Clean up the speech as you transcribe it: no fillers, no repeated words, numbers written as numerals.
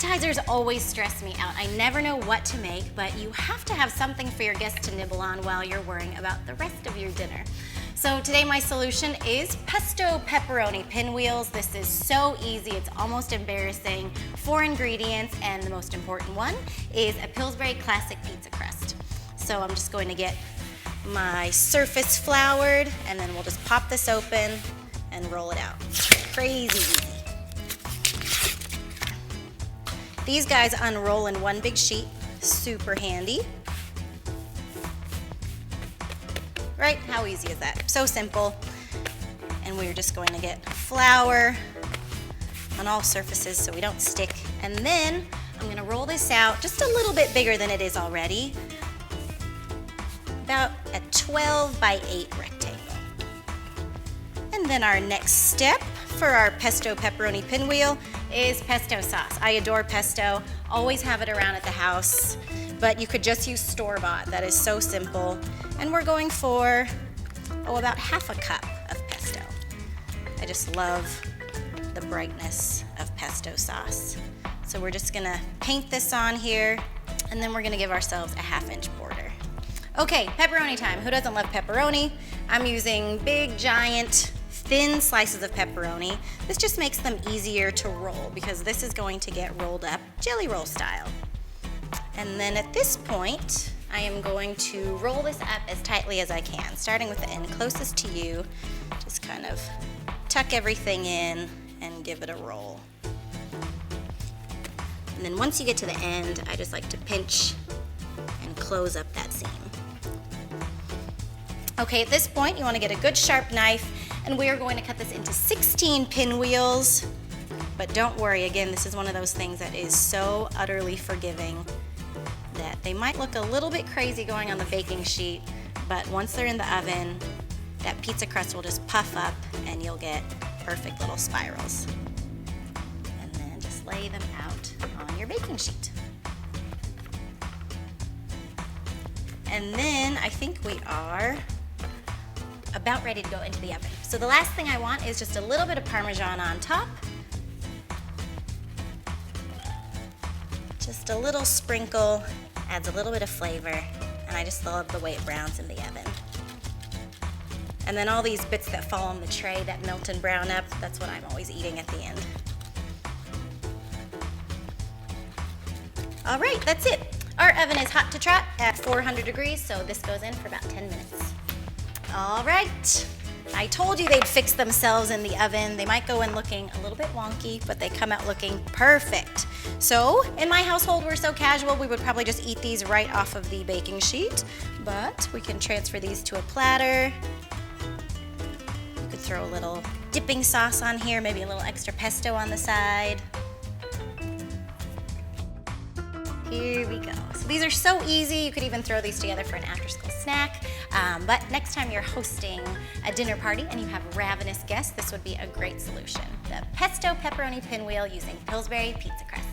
Appetizers always stress me out. I never know what to make, but you have to have something for your guests to nibble on while you're worrying about the rest of your dinner. So today my solution is pesto pepperoni pinwheels. This is so easy, it's almost embarrassing. 4 ingredients, and the most important one is a Pillsbury Classic Pizza Crust. So I'm just going to get my surface floured, and then we'll just pop this open and roll it out. Crazy easy. These guys unroll in one big sheet, super handy. Right? How easy is that? So simple. And we're just going to get flour on all surfaces so we don't stick. And then I'm going to roll this out just a little bit bigger than it is already. About a 12 by 8 rectangle. And then our next step for our pesto pepperoni pinwheel is pesto sauce. I adore pesto, always have it around at the house, but you could just use store-bought. That is so simple. And we're going for, about half a cup of pesto. I just love the brightness of pesto sauce. So we're just gonna paint this on here, and then we're gonna give ourselves a 1/2-inch border. Okay, pepperoni time. Who doesn't love pepperoni? I'm using big, giant, thin slices of pepperoni. This just makes them easier to roll because this is going to get rolled up jelly roll style. And then at this point, I am going to roll this up as tightly as I can, starting with the end closest to you. Just kind of tuck everything in and give it a roll. And then once you get to the end, I just like to pinch and close up that seam. Okay, at this point, you want to get a good sharp knife, and we are going to cut this into 16 pinwheels. But don't worry, again, this is one of those things that is so utterly forgiving that they might look a little bit crazy going on the baking sheet, but once they're in the oven, that pizza crust will just puff up and you'll get perfect little spirals. And then just lay them out on your baking sheet. And then I think we are about ready to go into the oven. So the last thing I want is just a little bit of Parmesan on top. Just a little sprinkle, adds a little bit of flavor, and I just love the way it browns in the oven. And then all these bits that fall on the tray that melt and brown up, that's what I'm always eating at the end. All right, that's it. Our oven is hot to trot at 400 degrees, so this goes in for about 10 minutes. All right, I told you they'd fix themselves in the oven. They might go in looking a little bit wonky, but they come out looking perfect. So in my household, we're so casual, we would probably just eat these right off of the baking sheet, but we can transfer these to a platter. You could throw a little dipping sauce on here, maybe a little extra pesto on the side. Here we go. So these are so easy. You could even throw these together for an after-school snack. But next time you're hosting a dinner party and you have ravenous guests, this would be a great solution. The pesto pepperoni pinwheel using Pillsbury Pizza Crust.